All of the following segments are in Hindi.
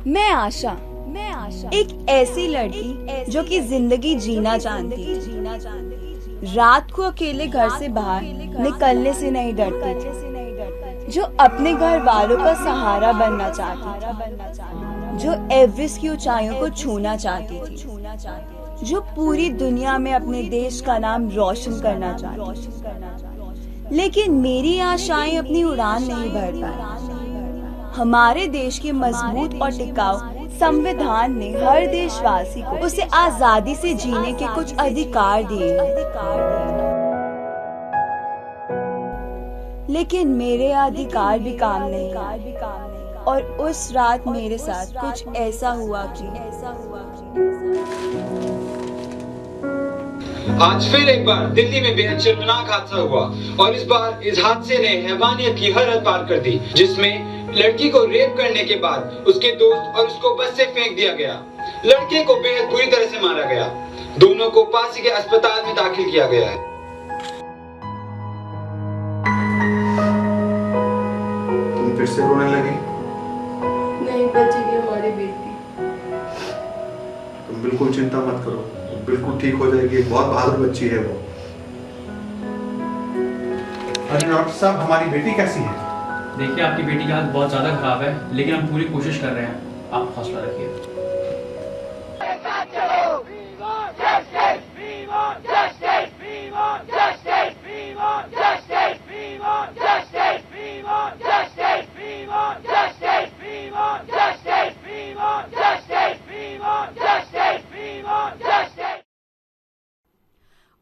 मैं आशा एक ऐसी लड़की जो कि जिंदगी जीना चाहती है, रात को अकेले घर से बाहर निकलने से नहीं डरती थी, जो अपने घर वालों का सहारा बनना चाहती थी, जो एवरेस्ट की ऊंचाइयों को छूना चाहती थी, जो पूरी दुनिया में अपने देश का नाम रोशन करना चाहती थी। लेकिन मेरी आशाएं अपनी उड़ान नहीं भर पाई। हमारे देश के मजबूत और टिकाऊ संविधान ने हर देशवासी को उसे आजादी से जीने के कुछ अधिकार दिए, लेकिन मेरे अधिकार भी काम नहीं आए। और उस रात मेरे साथ कुछ ऐसा हुआ कि आज फिर एक बार दिल्ली में बेहद शर्मनाक हादसा हुआ और इस बार इस हादसे ने हैवानियत की हद पार कर दी, जिसमें लड़की को रेप करने के बाद उसके दोस्त और उसको बस से फेंक दिया गया। लड़के को बेहद बुरी तरह से मारा गया। दोनों को पास के अस्पताल में दाखिल किया गया है। तुम फिर से रोने लगी? नहीं, बचेगी हमारी बेटी। तुम बिल्कुल चिंता मत करो, बिल्कुल ठीक हो जाएगी। एक बहुत बहादुर बच्ची है वो। अरे डॉक्टर साहब, हमारी बेटी कैसी है? देखिए, आपकी बेटी की हालत बहुत ज़्यादा खराब है, लेकिन हम पूरी कोशिश कर रहे हैं। आप हौसला रखिए।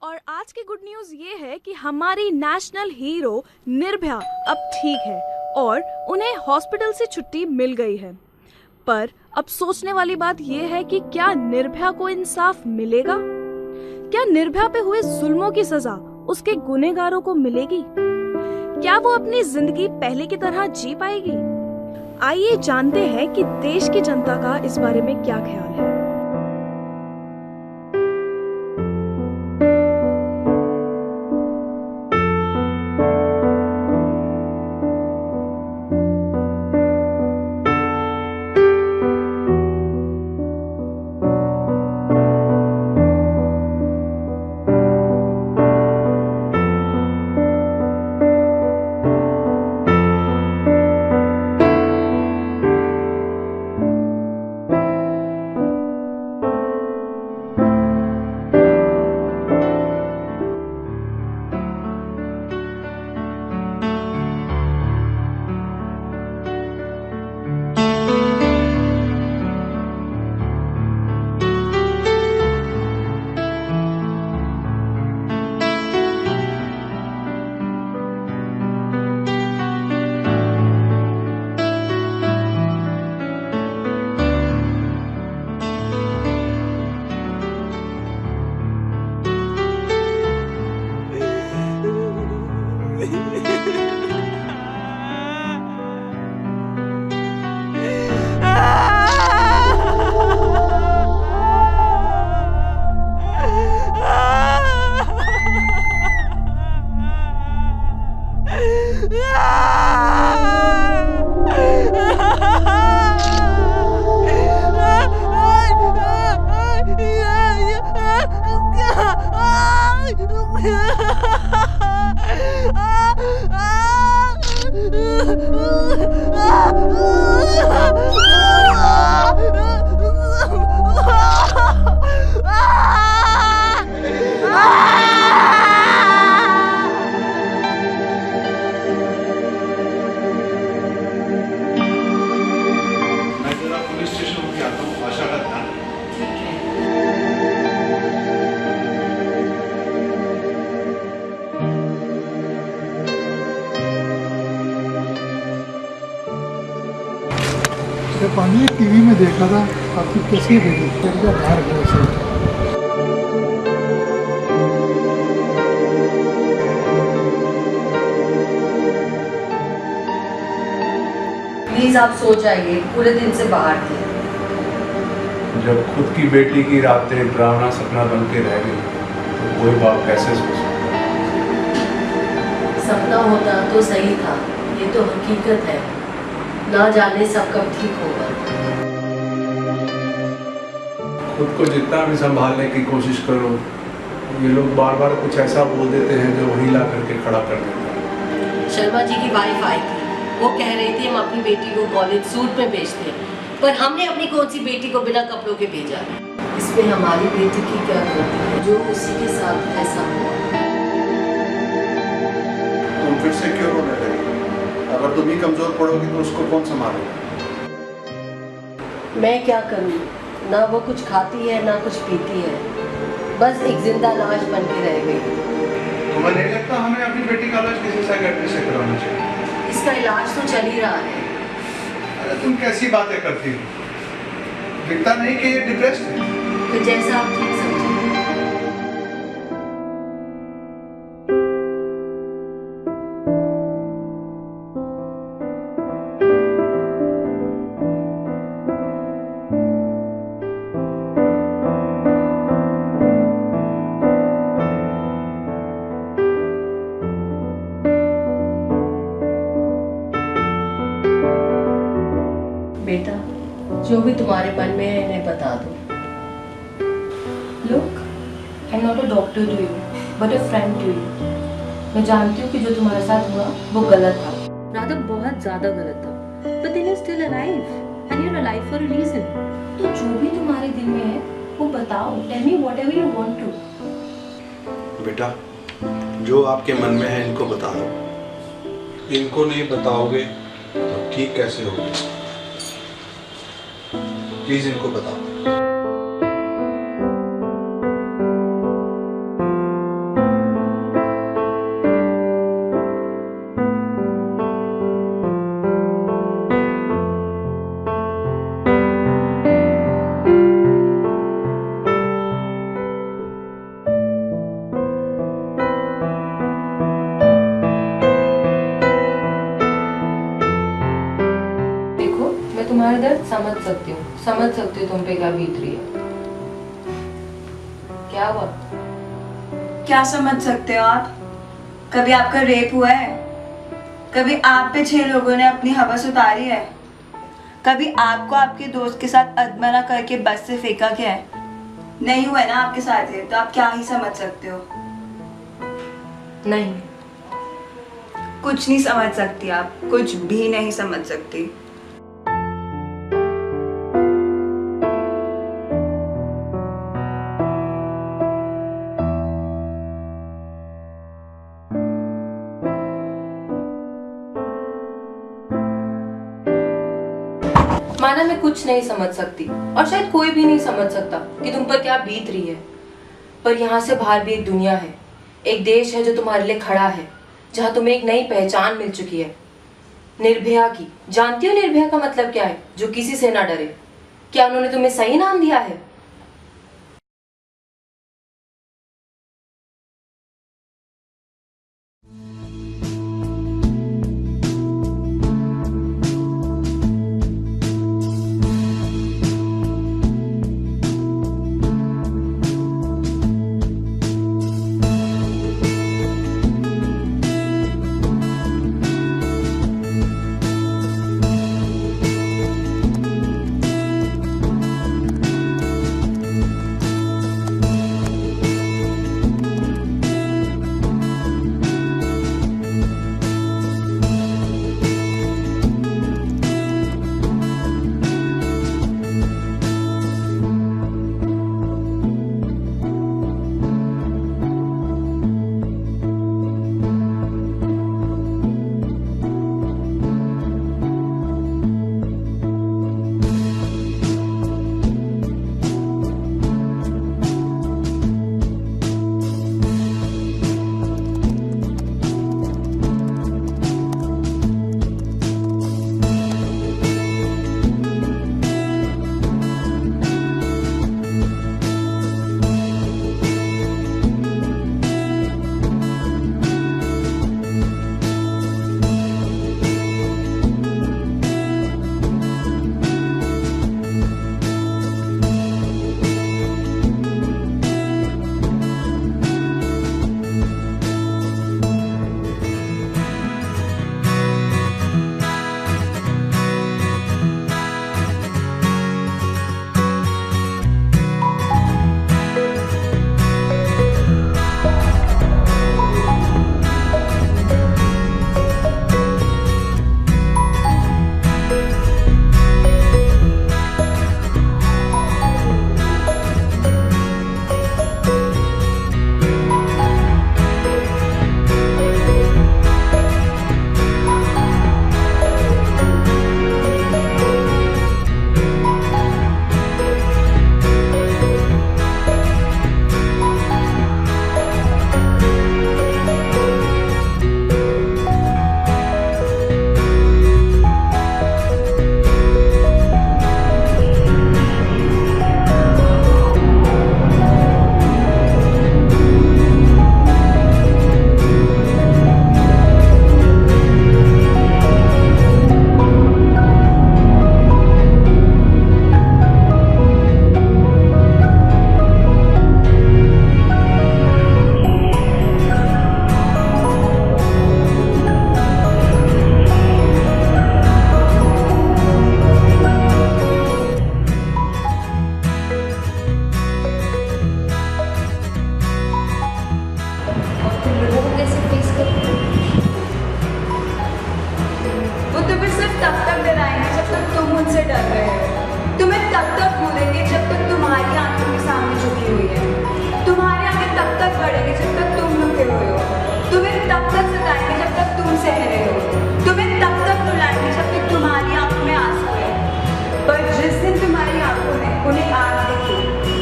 और आज की गुड न्यूज़ ये है कि हमारी नेशनल हीरो निर्भया अब ठीक है और उन्हें हॉस्पिटल से छुट्टी मिल गई है। पर अब सोचने वाली बात यह है कि क्या निर्भया को इंसाफ मिलेगा? क्या निर्भया पे हुए जुल्मों की सजा उसके गुनहगारों को मिलेगी? क्या वो अपनी जिंदगी पहले की तरह जी पाएगी? आइए जानते हैं कि देश की जनता का इस बारे में क्या ख्याल है। पानी टीवी में देखा था आपकी कैसी बेटी बाहर गए से। प्लीज आप सो जाइए, पूरे दिन से बाहर थे। जब खुद की बेटी की रातें डरावना सपना बन के रह गई तो कोई बाप कैसे सो सकता है? सपना होता तो सही था, ये तो हकीकत है। ना जाने सब कब ठीक होगा। खुद को जितना भी संभालने की कोशिश करो, ये लोग बार बार कुछ ऐसा बोल देते हैं जो वही ला करके खड़ा कर देता है। शर्मा जी की वाइफ आई थी, वो कह रही थी हम अपनी बेटी को कॉलेज सूट में भेजते हैं, पर हमने अपनी कौन सी बेटी को बिना कपड़ों के भेजा। इसमें हमारी बेटी की क्या गलती है जो उसी के साथ ऐसा हुआ। तुम फिर से क्यों रोने लगी? अगर तुम ही कमजोर पड़ोगी तो उसको कौन संभालेगा? मैं क्या करूं? ना वो कुछ खाती है ना कुछ पीती है, बस एक जिंदा लाश बन के रह गई। तुम्हें नहीं लगता हमें अपनी बेटी का इलाज किसी साइकियाट्रिस्ट से कराना चाहिए? इसका इलाज तो चल ही रहा है। अरे तुम कैसी बातें करती हो? दिखता नहीं कि ये डिप्रेस्ड है? तो जैसा आप ठीक समझें। बेटा, जो भी तुम्हारे मन में है इन्हें बता दो। Look, I'm not a doctor to you, but a friend to you. मैं जानती हूँ कि जो तुम्हारे साथ हुआ वो गलत था, राधा बहुत ज्यादा गलत था। But then you're still alive, and you're alive for a reason. तो जो भी तुम्हारे दिल में है वो बताओ. Tell me whatever you want to. बेटा, जो आपके मन में है इनको बता दो। इनको नहीं बताओगे तो ठीक कैसे होगा? प्लीज इनको बताओ। देखो, मैं तुम्हारा दर्द समझ सकती हूँ तुम पे क्या बीत रही है। क्या हुआ? क्या समझ सकते हो आप? कभी आपका रेप हुआ है? कभी आप पे 6 लोगों ने अपनी हवस उतारी है? कभी आपको आपके दोस्त के साथ अदमना करके बस से फेंका गया है? नहीं हुआ है ना आपके साथ है, तो आप क्या ही समझ सकते हो? नहीं, कुछ नहीं समझ सकती आप, कुछ भी नहीं समझ सकती। माना मैं कुछ नहीं समझ सकती और शायद कोई भी नहीं समझ सकता कि तुम पर क्या बीत रही है, पर यहाँ से बाहर भी एक दुनिया है, एक देश है जो तुम्हारे लिए खड़ा है, जहाँ तुम्हें एक नई पहचान मिल चुकी है, निर्भया की। जानती हो निर्भया का मतलब क्या है? जो किसी से ना डरे। क्या उन्होंने तुम्हें सही नाम दिया है? मुझसे डर रहे हो। तुम्हें तब तक घूरेंगे जब तक तुम्हारी आंखों के सामने झुकी हुई है। तुम्हारे आगे तब तक बढ़ेंगे जब तक तुम रुके हुए हो। तुम्हें तब तक सताएंगे जब तक तुम सह रहे हो। तुम्हें तब तक रुलाएंगे जब तक तुम्हारी आंखों में आंसू है। पर जिस दिन तुम्हारी आंखों में उन्हें आग दिखी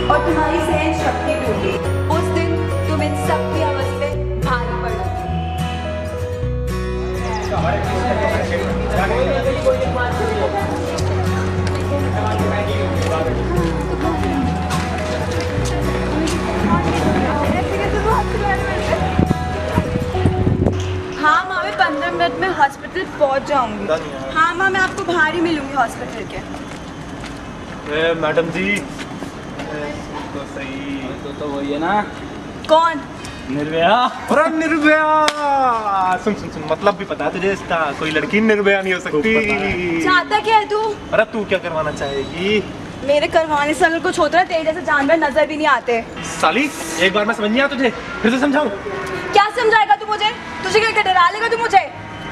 और तुम्हारी सहन शक्ति टूटी, उस दिन तुम इन सबकी आवाज पे भारी पड़ोगे। हाँ माँ, मैं 15 मिनट में हॉस्पिटल पहुँच जाऊंगी। हाँ माँ, मैं आपको बाहर ही मिलूंगी हॉस्पिटल के। मैडम जी तो सही तो वही है ना। कौन? निर्भया। अरे निर्भया, सुन सुन सुन, मतलब भी पता है तुझे इसका? कोई लड़की निर्भया नहीं हो सकती। चाहता क्या है तू? अरे तू क्या करवाना चाहेगी? मेरे करवाने से अगर कुछ होता है, तेरे जैसे जानवर नजर भी नहीं आते। साली, एक बार मैं समझ नहीं आया तुझे, फिर से समझाऊं? क्या समझाएगा तू मुझे? तुझे क्या डरा लेगा तू मुझे?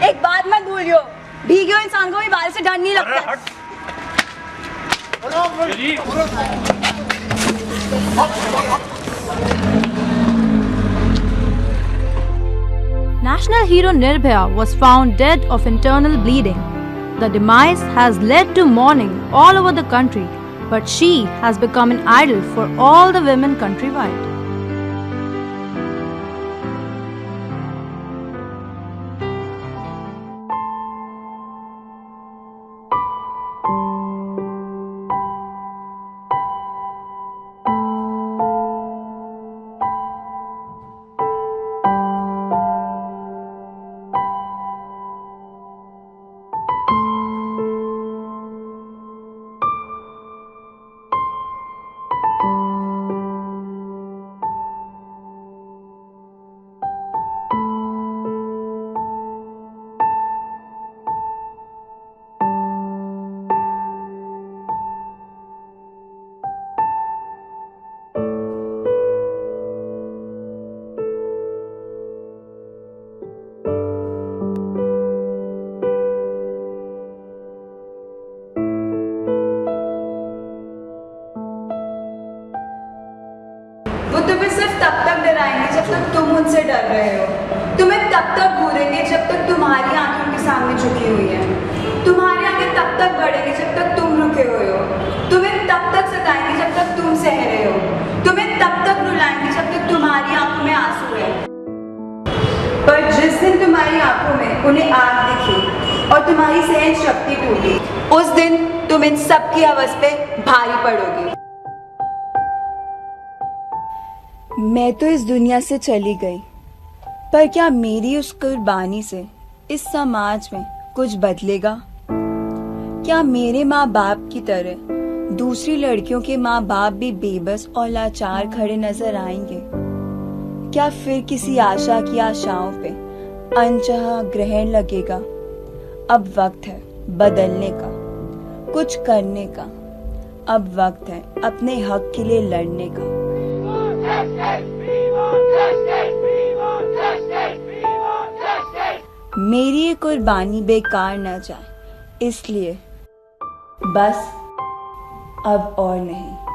एक बात मत भूलियो, भीगे हुए इंसान को भी बारिश से डर नहीं लगता। National hero Nirbhaya was found dead of internal bleeding. The demise has led to mourning all over the country, but she has become an idol for all the women countrywide. वो तुम्हें सिर्फ तब तक डराएंगे जब तक तुम उनसे डर रहे हो। तुम्हें तब तक घूरेंगे जब तक तुम्हारी आंखों के सामने झुकी हुई है। तुम्हारे आगे तब तक बढ़ेंगे जब तक तुम रुके हुए हो। तुम्हें तब तक सताएंगे जब तक तुम सह रहे हो। तुम्हें तब तक रुलाएंगे जब तक तुम्हारी आंखों में आंसू है। पर जिस दिन तुम्हारी आंखों में उन्हें आग दिखी और तुम्हारी सहन शक्ति टूटी, उस दिन तुम इन सबकी आवाज पे भारी पड़ोगी। मैं तो इस दुनिया से चली गई, पर क्या मेरी उस कुर्बानी से इस समाज में कुछ बदलेगा? क्या मेरे माँ बाप की तरह दूसरी लड़कियों के माँ बाप भी बेबस और लाचार खड़े नजर आएंगे? क्या फिर किसी आशा की आशाओं पे अनचाहा ग्रहण लगेगा? अब वक्त है बदलने का, कुछ करने का। अब वक्त है अपने हक के लिए लड़ने का। मेरी ये कुर्बानी बेकार न जाए, इसलिए बस अब और नहीं।